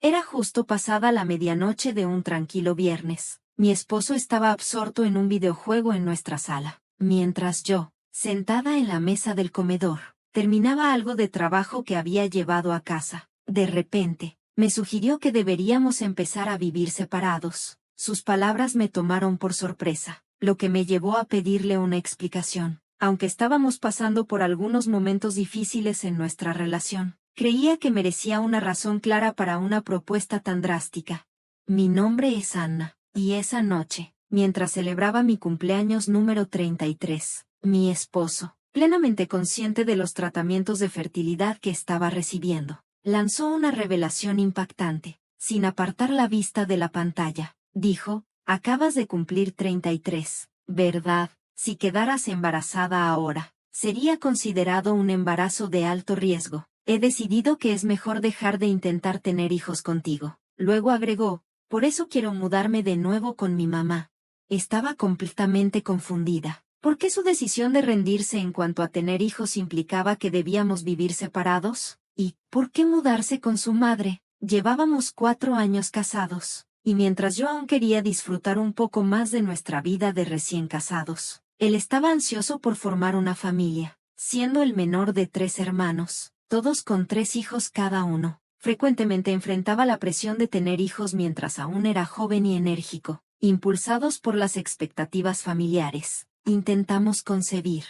Era justo pasada la medianoche de un tranquilo viernes. Mi esposo estaba absorto en un videojuego en nuestra sala, mientras yo, sentada en la mesa del comedor, terminaba algo de trabajo que había llevado a casa. De repente, me sugirió que deberíamos empezar a vivir separados. Sus palabras me tomaron por sorpresa, lo que me llevó a pedirle una explicación. Aunque estábamos pasando por algunos momentos difíciles en nuestra relación, creía que merecía una razón clara para una propuesta tan drástica. Mi nombre es Anna, y esa noche, mientras celebraba mi cumpleaños número 33, mi esposo, plenamente consciente de los tratamientos de fertilidad que estaba recibiendo, lanzó una revelación impactante. Sin apartar la vista de la pantalla, dijo: acabas de cumplir 33, ¿verdad? Si quedaras embarazada ahora, sería considerado un embarazo de alto riesgo. He decidido que es mejor dejar de intentar tener hijos contigo. Luego agregó: por eso quiero mudarme de nuevo con mi mamá. Estaba completamente confundida. ¿Por qué su decisión de rendirse en cuanto a tener hijos implicaba que debíamos vivir separados? ¿Y por qué mudarse con su madre? Llevábamos 4 años casados, y mientras yo aún quería disfrutar un poco más de nuestra vida de recién casados, él estaba ansioso por formar una familia, siendo el menor de 3 hermanos, todos con 3 hijos cada uno. Frecuentemente enfrentaba la presión de tener hijos mientras aún era joven y enérgico. Impulsados por las expectativas familiares, intentamos concebir.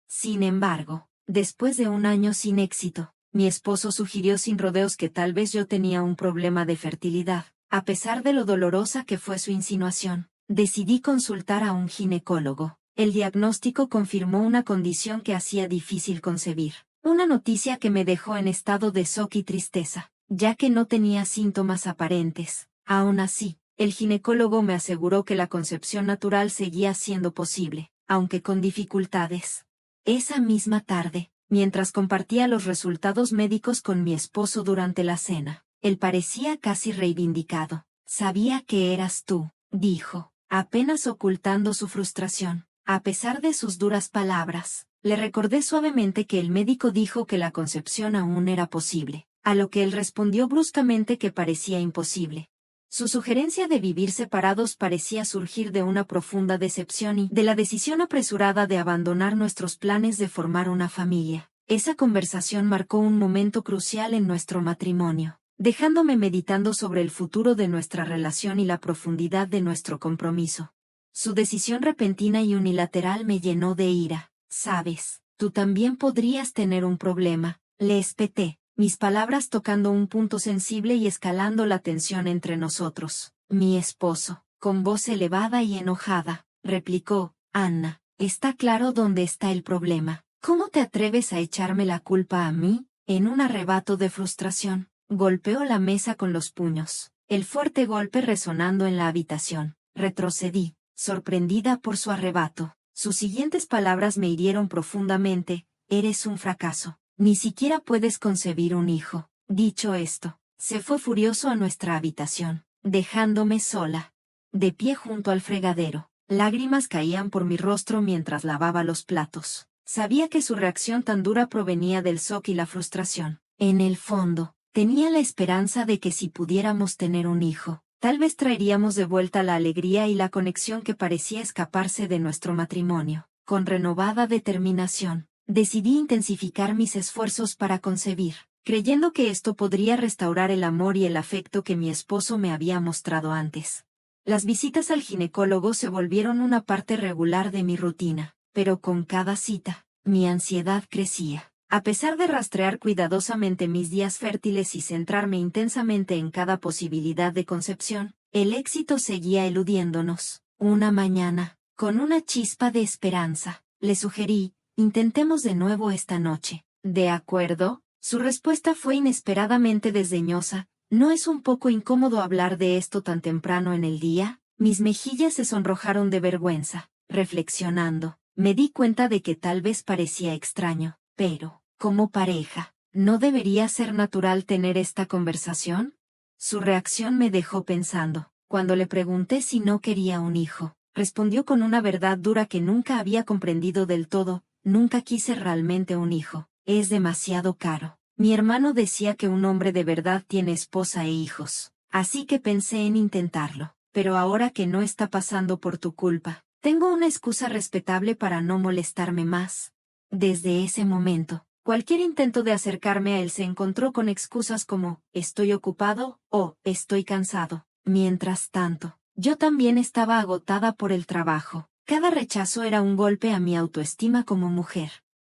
Sin embargo, después de un año sin éxito, mi esposo sugirió sin rodeos que tal vez yo tenía un problema de fertilidad. A pesar de lo dolorosa que fue su insinuación, decidí consultar a un ginecólogo. El diagnóstico confirmó una condición que hacía difícil concebir. Una noticia que me dejó en estado de shock y tristeza, ya que no tenía síntomas aparentes. Aún así, el ginecólogo me aseguró que la concepción natural seguía siendo posible, aunque con dificultades. Esa misma tarde, mientras compartía los resultados médicos con mi esposo durante la cena, él parecía casi reivindicado. Sabía que eras tú, dijo, apenas ocultando su frustración. A pesar de sus duras palabras, le recordé suavemente que el médico dijo que la concepción aún era posible, a lo que él respondió bruscamente que parecía imposible. Su sugerencia de vivir separados parecía surgir de una profunda decepción y de la decisión apresurada de abandonar nuestros planes de formar una familia. Esa conversación marcó un momento crucial en nuestro matrimonio, dejándome meditando sobre el futuro de nuestra relación y la profundidad de nuestro compromiso. Su decisión repentina y unilateral me llenó de ira. Sabes, tú también podrías tener un problema, le espeté, mis palabras tocando un punto sensible y escalando la tensión entre nosotros. Mi esposo, con voz elevada y enojada, replicó: Anna, está claro dónde está el problema. ¿Cómo te atreves a echarme la culpa a mí? En un arrebato de frustración, golpeó la mesa con los puños, el fuerte golpe resonando en la habitación. Retrocedí, sorprendida por su arrebato. Sus siguientes palabras me hirieron profundamente: eres un fracaso. Ni siquiera puedes concebir un hijo. Dicho esto, se fue furioso a nuestra habitación, dejándome sola, de pie junto al fregadero. Lágrimas caían por mi rostro mientras lavaba los platos. Sabía que su reacción tan dura provenía del shock y la frustración. En el fondo, tenía la esperanza de que si pudiéramos tener un hijo, tal vez traeríamos de vuelta la alegría y la conexión que parecía escaparse de nuestro matrimonio. Con renovada determinación, decidí intensificar mis esfuerzos para concebir, creyendo que esto podría restaurar el amor y el afecto que mi esposo me había mostrado antes. Las visitas al ginecólogo se volvieron una parte regular de mi rutina, pero con cada cita, mi ansiedad crecía. A pesar de rastrear cuidadosamente mis días fértiles y centrarme intensamente en cada posibilidad de concepción, el éxito seguía eludiéndonos. Una mañana, con una chispa de esperanza, le sugerí: intentemos de nuevo esta noche. ¿De acuerdo? Su respuesta fue inesperadamente desdeñosa. ¿No es un poco incómodo hablar de esto tan temprano en el día? Mis mejillas se sonrojaron de vergüenza. Reflexionando, me di cuenta de que tal vez parecía extraño, pero, como pareja, ¿no debería ser natural tener esta conversación? Su reacción me dejó pensando. Cuando le pregunté si no quería un hijo, respondió con una verdad dura que nunca había comprendido del todo: nunca quise realmente un hijo. Es demasiado caro. Mi hermano decía que un hombre de verdad tiene esposa e hijos, así que pensé en intentarlo. Pero ahora que no está pasando por tu culpa, tengo una excusa respetable para no molestarme más. Desde ese momento, cualquier intento de acercarme a él se encontró con excusas como, estoy ocupado, o, estoy cansado. Mientras tanto, yo también estaba agotada por el trabajo. Cada rechazo era un golpe a mi autoestima como mujer.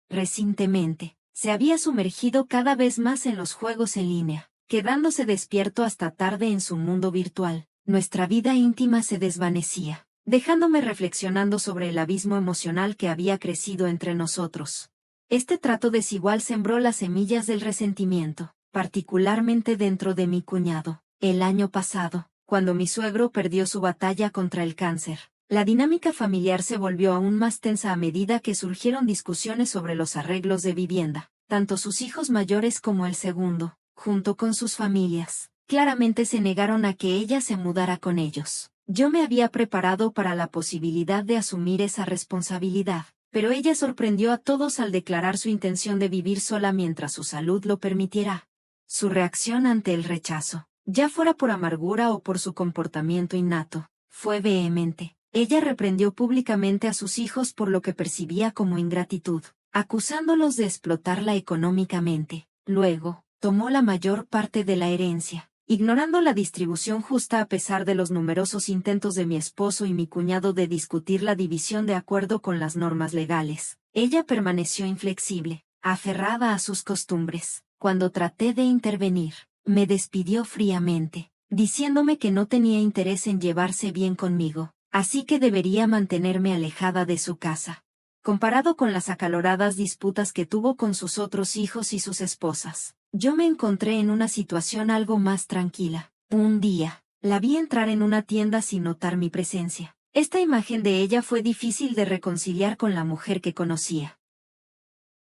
Recientemente, se había sumergido cada vez más en los juegos en línea, quedándose despierto hasta tarde en su mundo virtual. Nuestra vida íntima se desvanecía, dejándome reflexionando sobre el abismo emocional que había crecido entre nosotros. Este trato desigual sembró las semillas del resentimiento, particularmente dentro de mi cuñado. El año pasado, cuando mi suegro perdió su batalla contra el cáncer, la dinámica familiar se volvió aún más tensa a medida que surgieron discusiones sobre los arreglos de vivienda. Tanto sus hijos mayores como el segundo, junto con sus familias, claramente se negaron a que ella se mudara con ellos. Yo me había preparado para la posibilidad de asumir esa responsabilidad, pero ella sorprendió a todos al declarar su intención de vivir sola mientras su salud lo permitiera. Su reacción ante el rechazo, ya fuera por amargura o por su comportamiento innato, fue vehemente. Ella reprendió públicamente a sus hijos por lo que percibía como ingratitud, acusándolos de explotarla económicamente. Luego, tomó la mayor parte de la herencia, ignorando la distribución justa a pesar de los numerosos intentos de mi esposo y mi cuñado de discutir la división de acuerdo con las normas legales. Ella permaneció inflexible, aferrada a sus costumbres. Cuando traté de intervenir, me despidió fríamente, diciéndome que no tenía interés en llevarse bien conmigo, así que debería mantenerme alejada de su casa. Comparado con las acaloradas disputas que tuvo con sus otros hijos y sus esposas, yo me encontré en una situación algo más tranquila. Un día, la vi entrar en una tienda sin notar mi presencia. Esta imagen de ella fue difícil de reconciliar con la mujer que conocía.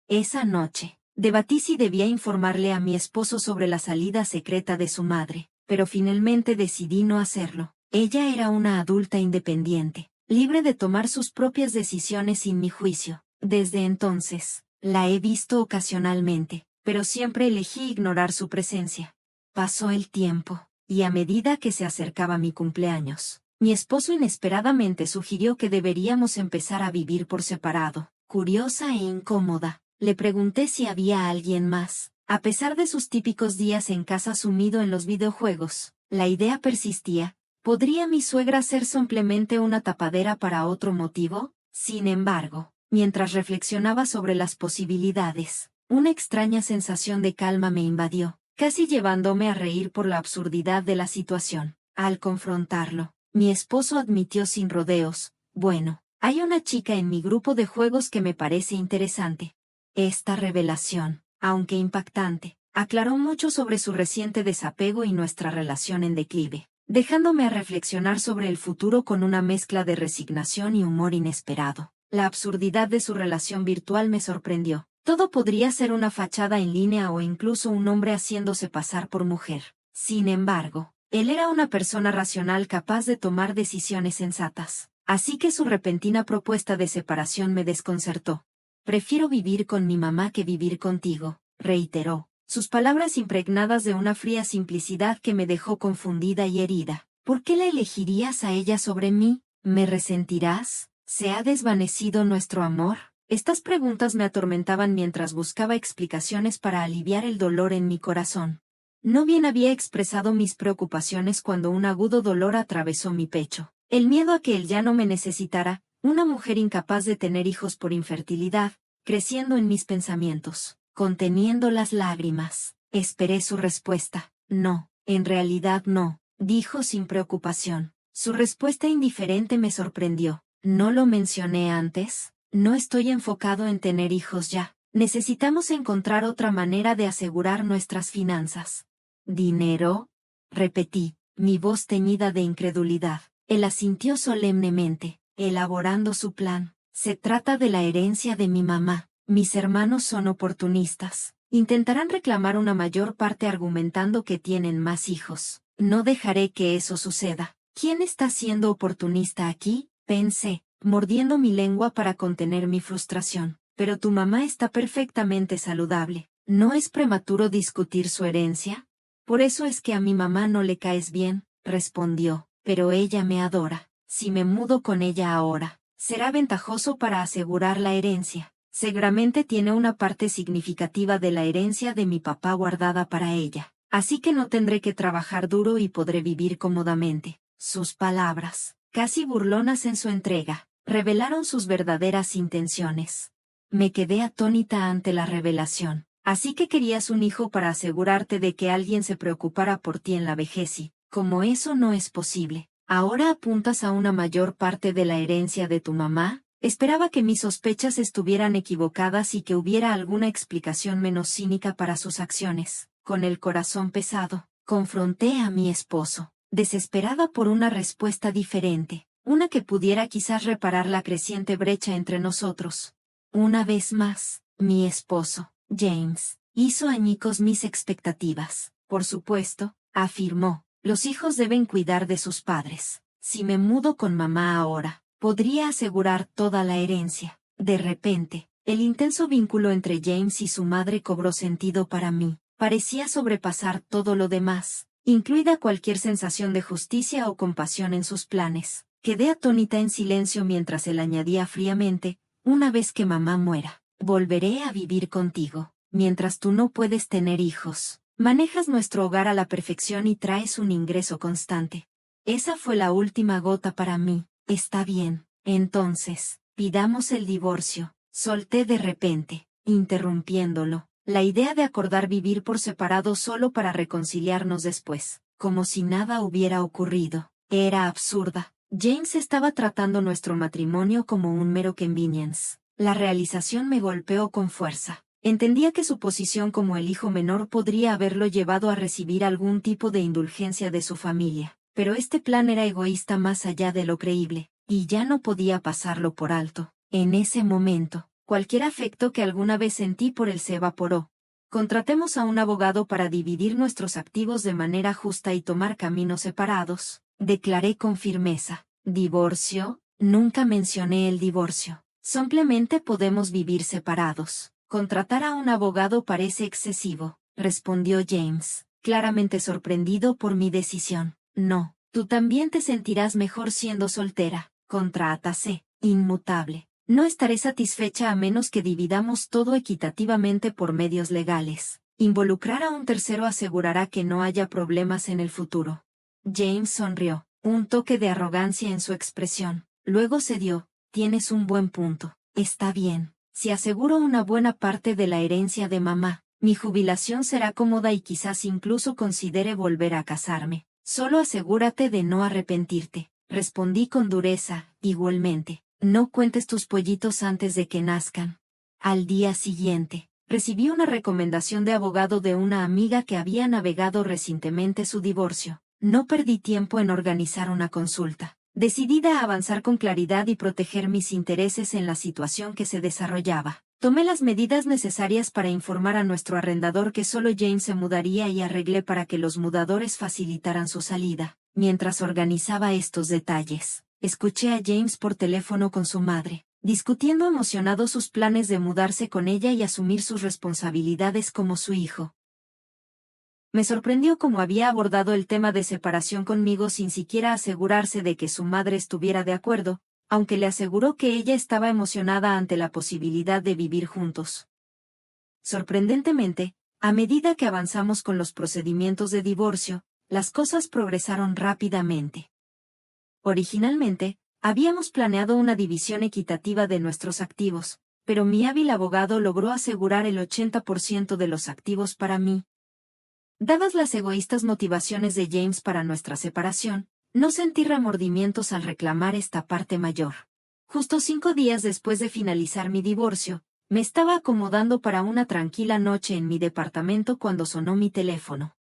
Esa noche, debatí si debía informarle a mi esposo sobre la salida secreta de su madre, pero finalmente decidí no hacerlo. Ella era una adulta independiente, libre de tomar sus propias decisiones sin mi juicio. Desde entonces, la he visto ocasionalmente, pero siempre elegí ignorar su presencia. Pasó el tiempo, y a medida que se acercaba mi cumpleaños, mi esposo inesperadamente sugirió que deberíamos empezar a vivir por separado. Curiosa e incómoda, le pregunté si había alguien más. A pesar de sus típicos días en casa sumido en los videojuegos, la idea persistía. ¿Podría mi suegra ser simplemente una tapadera para otro motivo? Sin embargo, mientras reflexionaba sobre las posibilidades, una extraña sensación de calma me invadió, casi llevándome a reír por la absurdidad de la situación. Al confrontarlo, mi esposo admitió sin rodeos, bueno, hay una chica en mi grupo de juegos que me parece interesante. Esta revelación, aunque impactante, aclaró mucho sobre su reciente desapego y nuestra relación en declive, dejándome a reflexionar sobre el futuro con una mezcla de resignación y humor inesperado. La absurdidad de su relación virtual me sorprendió. Todo podría ser una fachada en línea o incluso un hombre haciéndose pasar por mujer. Sin embargo, él era una persona racional capaz de tomar decisiones sensatas, así que su repentina propuesta de separación me desconcertó. Prefiero vivir con mi mamá que vivir contigo, reiteró, sus palabras impregnadas de una fría simplicidad que me dejó confundida y herida. ¿Por qué la elegirías a ella sobre mí? ¿Me resentirás? ¿Se ha desvanecido nuestro amor? Estas preguntas me atormentaban mientras buscaba explicaciones para aliviar el dolor en mi corazón. No bien había expresado mis preocupaciones cuando un agudo dolor atravesó mi pecho. El miedo a que él ya no me necesitara, una mujer incapaz de tener hijos por infertilidad, creciendo en mis pensamientos. Conteniendo las lágrimas, esperé su respuesta. No, en realidad no, dijo sin preocupación. Su respuesta indiferente me sorprendió. ¿No lo mencioné antes? No estoy enfocado en tener hijos ya. Necesitamos encontrar otra manera de asegurar nuestras finanzas. ¿Dinero? Repetí, mi voz teñida de incredulidad. Él asintió solemnemente, elaborando su plan. Se trata de la herencia de mi mamá. Mis hermanos son oportunistas. Intentarán reclamar una mayor parte argumentando que tienen más hijos. No dejaré que eso suceda. ¿Quién está siendo oportunista aquí? Pensé, mordiendo mi lengua para contener mi frustración. Pero tu mamá está perfectamente saludable. ¿No es prematuro discutir su herencia? Por eso es que a mi mamá no le caes bien, respondió, pero ella me adora. Si me mudo con ella ahora, será ventajoso para asegurar la herencia. Seguramente tiene una parte significativa de la herencia de mi papá guardada para ella. Así que no tendré que trabajar duro y podré vivir cómodamente. Sus palabras, casi burlonas en su entrega, revelaron sus verdaderas intenciones. Me quedé atónita ante la revelación. Así que querías un hijo para asegurarte de que alguien se preocupara por ti en la vejez y, como eso no es posible, ahora apuntas a una mayor parte de la herencia de tu mamá. Esperaba que mis sospechas estuvieran equivocadas y que hubiera alguna explicación menos cínica para sus acciones. Con el corazón pesado, confronté a mi esposo, desesperada por una respuesta diferente, una que pudiera quizás reparar la creciente brecha entre nosotros. Una vez más, mi esposo, James, hizo añicos mis expectativas. Por supuesto, afirmó, los hijos deben cuidar de sus padres. Si me mudo con mamá ahora, podría asegurar toda la herencia. De repente, el intenso vínculo entre James y su madre cobró sentido para mí. Parecía sobrepasar todo lo demás, incluida cualquier sensación de justicia o compasión en sus planes. Quedé atónita en silencio mientras él añadía fríamente, una vez que mamá muera, volveré a vivir contigo. Mientras tú no puedes tener hijos, manejas nuestro hogar a la perfección y traes un ingreso constante. Esa fue la última gota para mí. Está bien, entonces, pidamos el divorcio. Solté de repente, interrumpiéndolo, la idea de acordar vivir por separado solo para reconciliarnos después, como si nada hubiera ocurrido, era absurda. James estaba tratando nuestro matrimonio como un mero convenience. La realización me golpeó con fuerza. Entendía que su posición como el hijo menor podría haberlo llevado a recibir algún tipo de indulgencia de su familia, pero este plan era egoísta más allá de lo creíble, y ya no podía pasarlo por alto. En ese momento, cualquier afecto que alguna vez sentí por él se evaporó. Contratemos a un abogado para dividir nuestros activos de manera justa y tomar caminos separados, declaré con firmeza. ¿Divorcio? Nunca mencioné el divorcio. Simplemente podemos vivir separados. Contratar a un abogado parece excesivo, respondió James, claramente sorprendido por mi decisión. No, tú también te sentirás mejor siendo soltera. Contrátase, inmutable. No estaré satisfecha a menos que dividamos todo equitativamente por medios legales. Involucrar a un tercero asegurará que no haya problemas en el futuro. James sonrió, un toque de arrogancia en su expresión. Luego cedió, tienes un buen punto. Está bien, si aseguro una buena parte de la herencia de mamá, mi jubilación será cómoda y quizás incluso considere volver a casarme. Solo asegúrate de no arrepentirte. Respondí con dureza, igualmente. No cuentes tus pollitos antes de que nazcan. Al día siguiente, recibí una recomendación de abogado de una amiga que había navegado recientemente su divorcio. No perdí tiempo en organizar una consulta, decidida a avanzar con claridad y proteger mis intereses en la situación que se desarrollaba. Tomé las medidas necesarias para informar a nuestro arrendador que solo James se mudaría y arreglé para que los mudadores facilitaran su salida. Mientras organizaba estos detalles, escuché a James por teléfono con su madre, discutiendo emocionado sus planes de mudarse con ella y asumir sus responsabilidades como su hijo. Me sorprendió cómo había abordado el tema de separación conmigo sin siquiera asegurarse de que su madre estuviera de acuerdo, aunque le aseguró que ella estaba emocionada ante la posibilidad de vivir juntos. Sorprendentemente, a medida que avanzamos con los procedimientos de divorcio, las cosas progresaron rápidamente. Originalmente, habíamos planeado una división equitativa de nuestros activos, pero mi hábil abogado logró asegurar el 80% de los activos para mí. Dadas las egoístas motivaciones de James para nuestra separación, no sentí remordimientos al reclamar esta parte mayor. Justo 5 días después de finalizar mi divorcio, me estaba acomodando para una tranquila noche en mi departamento cuando sonó mi teléfono.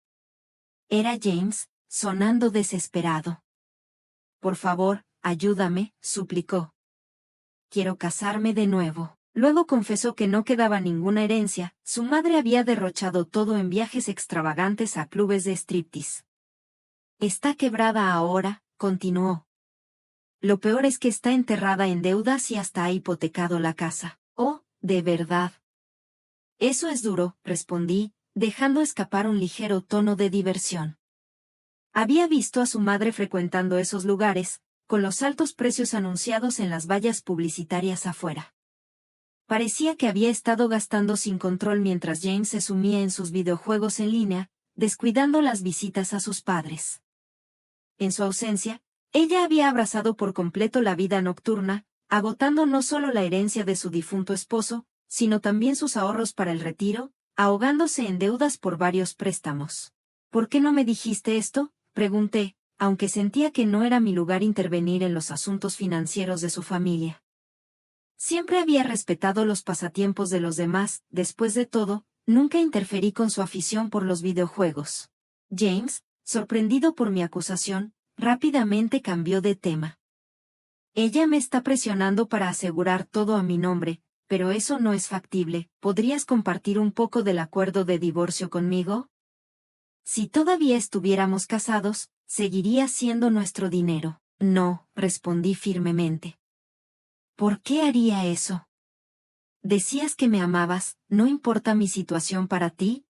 Era James, sonando desesperado. Por favor, ayúdame, suplicó. Quiero casarme de nuevo. Luego confesó que no quedaba ninguna herencia, su madre había derrochado todo en viajes extravagantes a clubes de striptease. Está quebrada ahora, continuó. Lo peor es que está enterrada en deudas y hasta ha hipotecado la casa. Oh, ¿de verdad? Eso es duro, respondí, dejando escapar un ligero tono de diversión. Había visto a su madre frecuentando esos lugares, con los altos precios anunciados en las vallas publicitarias afuera. Parecía que había estado gastando sin control mientras James se sumía en sus videojuegos en línea, descuidando las visitas a sus padres. En su ausencia, ella había abrazado por completo la vida nocturna, agotando no solo la herencia de su difunto esposo, sino también sus ahorros para el retiro, ahogándose en deudas por varios préstamos. ¿Por qué no me dijiste esto?, pregunté, aunque sentía que no era mi lugar intervenir en los asuntos financieros de su familia. Siempre había respetado los pasatiempos de los demás, después de todo, nunca interferí con su afición por los videojuegos. James, sorprendido por mi acusación, rápidamente cambió de tema. Ella me está presionando para asegurar todo a mi nombre, pero eso no es factible. ¿Podrías compartir un poco del acuerdo de divorcio conmigo? Si todavía estuviéramos casados, seguiría siendo nuestro dinero. No, respondí firmemente. ¿Por qué haría eso? Decías que me amabas, ¿no importa mi situación para ti?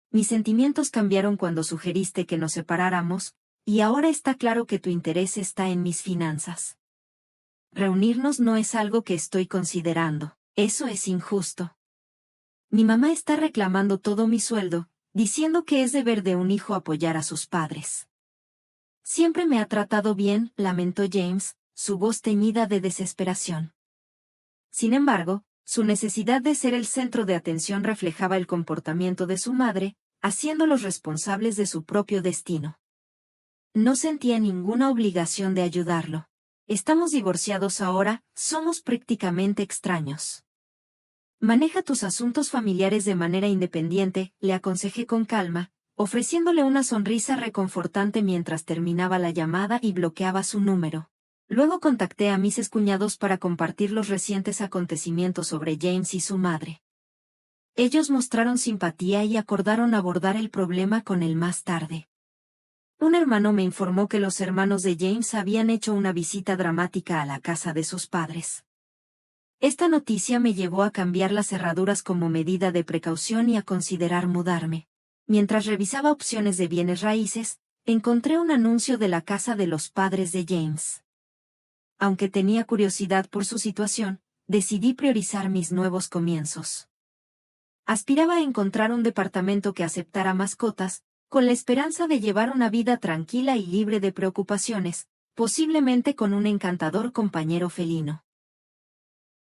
Mis sentimientos cambiaron cuando sugeriste que nos separáramos, y ahora está claro que tu interés está en mis finanzas. Reunirnos no es algo que estoy considerando, eso es injusto. Mi mamá está reclamando todo mi sueldo, diciendo que es deber de un hijo apoyar a sus padres. Siempre me ha tratado bien, lamentó James, su voz teñida de desesperación. Sin embargo, su necesidad de ser el centro de atención reflejaba el comportamiento de su madre, haciéndolos responsables de su propio destino. No sentía ninguna obligación de ayudarlo. Estamos divorciados ahora, somos prácticamente extraños. Maneja tus asuntos familiares de manera independiente, le aconsejé con calma, ofreciéndole una sonrisa reconfortante mientras terminaba la llamada y bloqueaba su número. Luego contacté a mis excuñados para compartir los recientes acontecimientos sobre James y su madre. Ellos mostraron simpatía y acordaron abordar el problema con él más tarde. Un hermano me informó que los hermanos de James habían hecho una visita dramática a la casa de sus padres. Esta noticia me llevó a cambiar las cerraduras como medida de precaución y a considerar mudarme. Mientras revisaba opciones de bienes raíces, encontré un anuncio de la casa de los padres de James. Aunque tenía curiosidad por su situación, decidí priorizar mis nuevos comienzos. Aspiraba a encontrar un departamento que aceptara mascotas, con la esperanza de llevar una vida tranquila y libre de preocupaciones, posiblemente con un encantador compañero felino.